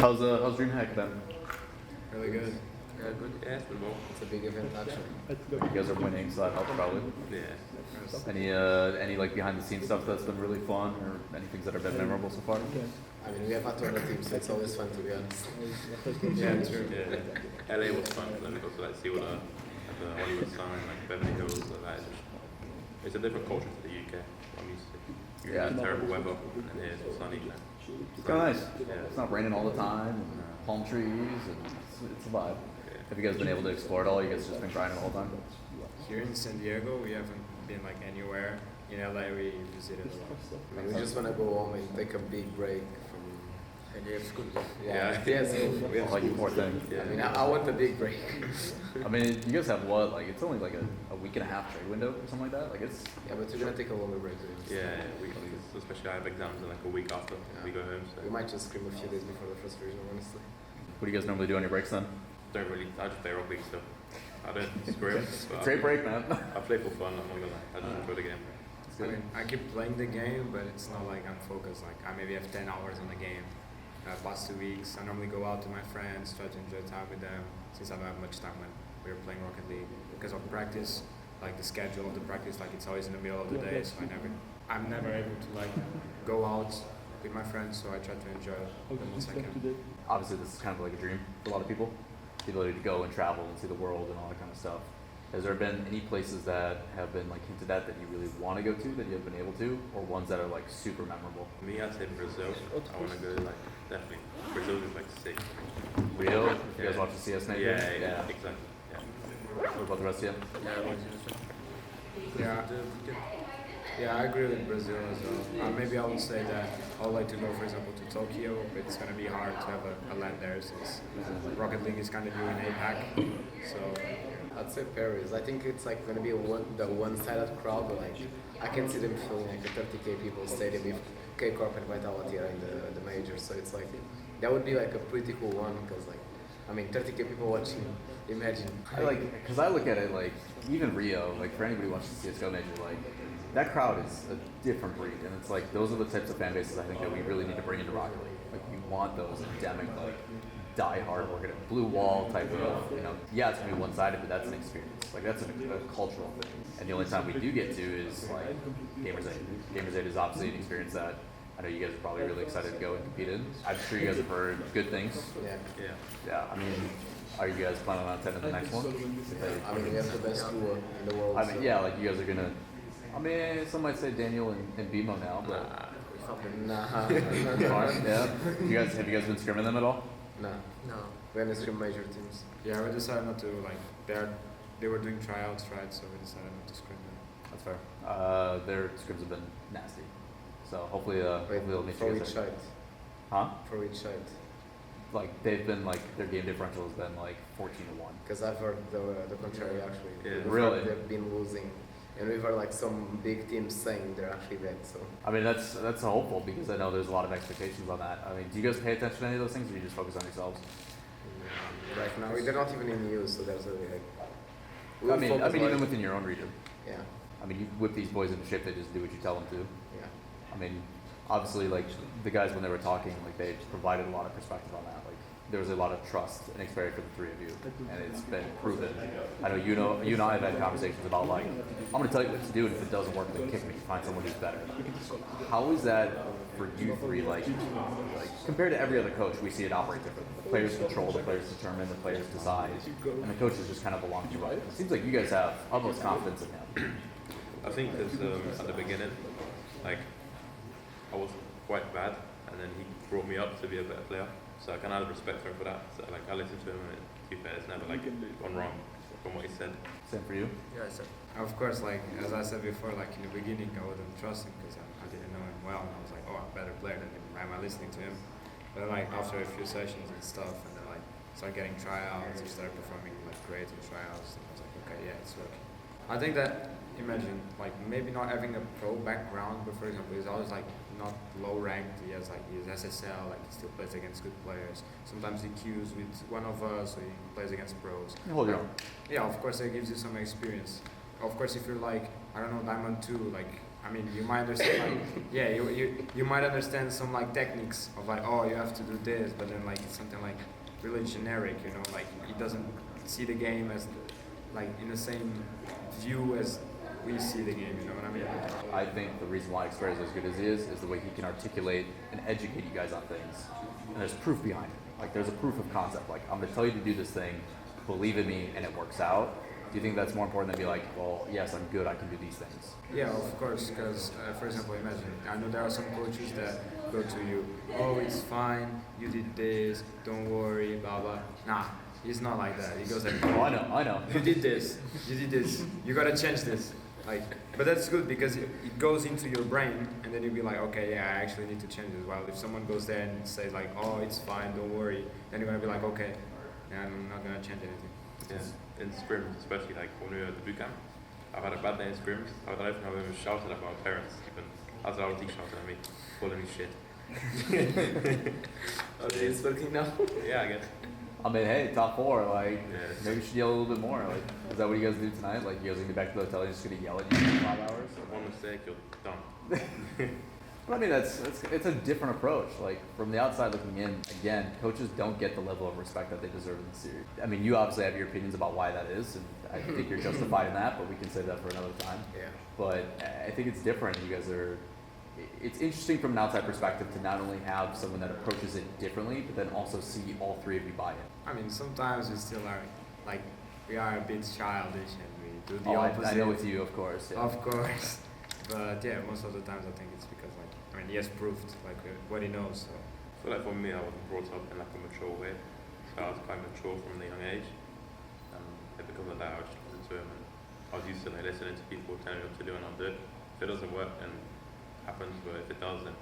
How's Dreamhack then? Really good. Yeah, good. Yeah, it's been well. It's a big event actually. You guys are winning, so that helps probably. Yeah. Any like behind the scenes stuff that's been really fun, or any things that have been memorable so far? I mean, we have a ton of teams, so it's always fun to be honest. Yeah, true. Yeah. LA was fun, then we got to like see all the Hollywood sign, like Beverly Hills, like it's a different culture to the UK. I'm used to. Yeah. Terrible weather, and here it's sunny. It's kind of nice. Yeah. It's not raining all the time, and palm trees, and it's a vibe. Yeah. Have you guys been able to explore it all? You guys just been grinding all the time? Here in San Diego, we haven't been like anywhere. In LA, we visited a lot. I mean, we just want to go home and take a big break from. School. Yeah, yes. We have like poor thing. I mean, I want a big break. I mean, you guys have what? Like, it's only like a week and a half trade window or something like that. Like, it's Yeah, but we're gonna take a longer break. Yeah, especially I have exams in like a week after we go home. So We might just scream a few days before the first version, honestly. what do you guys normally do on your breaks then? don't really. I just play rugby, so I don't scream. Great break, man. I play for fun. I'm not gonna lie. I just enjoy the game. I mean, I keep playing the game, but it's not like I'm focused. Like I maybe have 10 hours on the game. Past 2 weeks, I normally go out to my friends, try to enjoy time with them. Since I don't have much time when we were playing Rocket League, because of practice, like the schedule of the practice, like it's always in the middle of the day, so I'm never able to like go out with my friends. So I try to enjoy the most I can. Obviously, this is kind of like a dream for a lot of people. The ability to go and travel and see the world and all that kind of stuff. Has there been any places that have been like hinted at that you really want to go to that you have been able to, or ones that are like super memorable? Me, I'd say Brazil. I want to go like definitely. Brazil is like sick. Rio? You guys watch the CS maybe? Yeah, exactly. Yeah. What about the rest of you? Yeah, I agree with Brazil as well. Maybe I would say that I would like to go, for example, to Tokyo, but it's going to be hard to have a land there since Rocket League is kind of new in APAC. So I'd say Paris. I think it's like gonna be the one-sided crowd, but like I can see them filling like a 30k people stadium if K-Corp and Vitality are in the major. So it's like that would be like a pretty cool one because like I mean 30k people watching. Imagine. Because I look at it like even Rio, like for anybody who watches the CS:GO major, like that crowd is a different breed, and it's like those are the types of fan bases I think that we really need to bring into Rocket League. Like you want those endemic like die-hard blue wall type of, yeah, it's gonna be one-sided, but that's an experience. Like that's a cultural thing. And the only time we do get to is like Gamers 8. Gamers 8 is obviously an experience that I know you guys are probably really excited to go and compete in. I'm sure you guys have heard good things. Yeah. I mean, are you guys planning on attending the next one? I mean, we have the best tour in the world. I mean, yeah, like you guys are gonna. I mean, some might say Daniel and BMO now, but. Nah. Yeah. Have you guys been scrimming them at all? No. We're gonna scrim major teams. yeah, we decided not to like. They were doing tryouts, right? So we decided not to scrim them. That's fair. Their scrims have been nasty, so hopefully they'll meet for you each guys. side. Huh? For each side. Like they've been like their game differential has been like 14-1. Because I've heard the contrary actually. Yeah. We've Really? heard they've been losing, and we've heard like some big teams saying they're actually bad. So. I mean that's hopeful because I know there's a lot of expectations on that. I mean, do you guys pay attention to any of those things, or do you just focus on yourselves? Right now, they're not even in use, so there's a like. I mean, even within your own region. Yeah. I mean, you whip these boys into shape; they just do what you tell them to. Yeah. I mean, obviously, like the guys when they were talking, like they provided a lot of perspective on that. Like there was a lot of trust and experience for the three of you, and it's been proven. I know you and I have had conversations about like I'm going to tell you what to do, and if it doesn't work, then kick me. Find someone who's better. How is that for you three? Like compared to every other coach, we see it operate differently. The players control, the players determine, the players decide, and the coaches just kind of belong to right. It seems like you guys have utmost confidence in him. I think because at the beginning, like I was quite bad, and then he brought me up to be a better player. So I kind of respect for him for that. So like I listened to him, and to be fair, it's never like gone wrong from what he said. Same for you. Yeah, so of course, like as I said before, like in the beginning, I wouldn't trust him because I didn't know him well, and I was like, oh, I'm a better player than him. Why am I listening to him? But like after a few sessions and stuff, and then like started getting tryouts, he started performing like great in tryouts, and I was like, okay, yeah, it's working. I think that imagine like maybe not having a pro background, but for example, he's always like not low ranked. He has SSL, like he still plays against good players. Sometimes he queues with one of us, so he plays against pros. You hold your own. Yeah, of course, it gives you some experience. Of course, if you're like, I don't know, Diamond 2, like I mean, you might understand, like, yeah, you might understand some like techniques of like, oh, you have to do this, but then like it's something like really generic, you know, like he doesn't see the game as like in the same view as we see the game, you know what I mean? I think the reason why Xpert is as good as he is the way he can articulate and educate you guys on things. And there's proof behind it. Like there's a proof of concept. Like I'm gonna tell you to do this thing, believe in me, and it works out. Do you think that's more important than be like, well, yes, I'm good, I can do these things? Yeah, of course, because for example, imagine, I know there are some coaches that go to you, oh, it's fine, you did this, don't worry, blah, blah. Nah, he's not like that. He goes like, Oh, I know. you did this, you gotta change this. Like, but that's good because it goes into your brain, and then you'll be like, okay, yeah, I actually need to change this. While if someone goes there and says like, oh, it's fine, don't worry, then you're gonna be like, okay, yeah, I'm not gonna change anything. Yeah, in scrims, especially like when we were at the boot camp, I've had a bad day in scrims. I don't know if I've ever shouted at my parents, even as our team shouted at me, calling me shit. Okay, it's working now. Yeah, I guess. I mean, hey, top 4, like, Yeah. maybe you should yell a little bit more. Like, is that what you guys do tonight? Like, you guys gonna get back to the hotel and just gonna yell at you for 5 hours? One mistake, you're done. But I mean, it's a different approach. Like, from the outside looking in, again, coaches don't get the level of respect that they deserve in the series. I mean, you obviously have your opinions about why that is, and I think you're justified in that, but we can save that for another time. Yeah. But I think it's different. You guys are. It's interesting from an outside perspective to not only have someone that approaches it differently, but then also see all 3 of you buy it. I mean, sometimes we still are, like, we are a bit childish and we do the Oh, opposite. I know with you, of course. Yeah. Of course. But yeah, most of the times I think it's because, like, I mean, he has proved, like, what he knows, so. So like for me, I wasn't brought up in like a mature way. So I was quite mature from a young age. And because of that, I was just listening to him, and I was used to like listening to people telling me what to do and I'll do it. If it doesn't work, then it happens, but if it does, then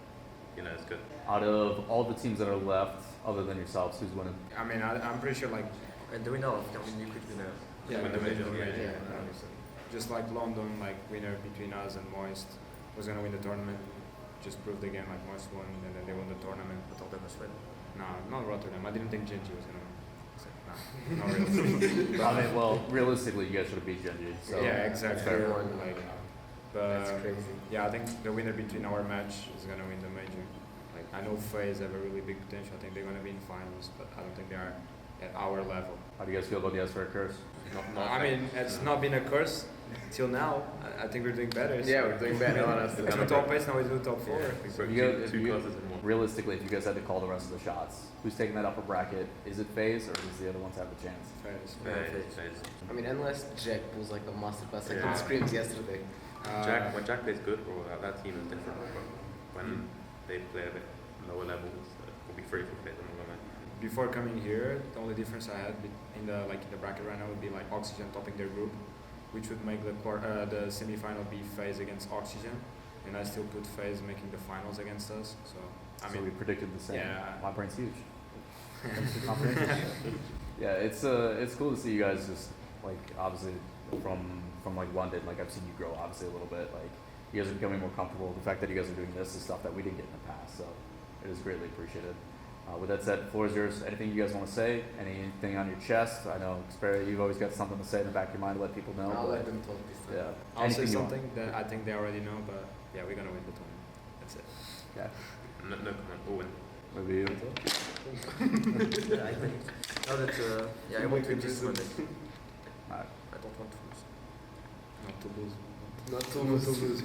you know it's good. Out of all the teams that are left, other than yourselves, who's winning? I mean, I'm pretty sure, like, And do we know if you could win a yeah, Win the major, yeah. just like London, like, winner between us and Moist was gonna win the tournament. Just proved again, like, Moist won, and then they won the tournament. Rotterdam as well? No, not Rotterdam. I didn't think Genji was gonna win. So, no, not really. I mean, well, realistically, you guys should have beat Genji. So yeah, exactly. fair. Like, but That's crazy. yeah, I think the winner between our match is gonna win the major. Like, I know FaZe have a really big potential. I think they're gonna be in finals, but I don't think they are at our level. How do you guys feel about the S for a curse? I mean, it's not been a curse till now. I think we're doing better. Yeah, we're doing better, honestly. Two top 8, now we do top 4. So Two- you guys, two classes in one. realistically, if you guys had to call the rest of the shots, who's taking that upper bracket? Is it FaZe or does the other ones have a chance? Phase. I mean, unless Jack pulls like the masterclass like Yeah. in scrims yesterday. When Jack plays good, bro, that team is different. Bro. When they play a bit lower levels, will be free for play them all, man. Before coming here, the only difference I had in the bracket right now would be like Oxygen topping their group, which would make the semi-final be FaZe against Oxygen, and I still put FaZe making the finals against us. So I So mean, we predicted the same. yeah. My brain's huge. Yeah, it's cool to see you guys just like obviously from like London, like I've seen you grow obviously a little bit. Like you guys are becoming more comfortable. The fact that you guys are doing this is stuff that we didn't get in the past, so it is greatly appreciated. With that said, the floor is yours. Anything you guys want to say? Anything on your chest? I know, Xperi, you've always got something to say in the back of your mind to let people know. I'll but let them talk this time. yeah, I'll say anything you want. something that I think they already know, but yeah, we're gonna win the tournament. That's it. Yeah, No comment. We'll win. maybe you. Yeah, I think. Now that, I want to this one. Alright. I don't want to lose. Not to lose. Not to lose.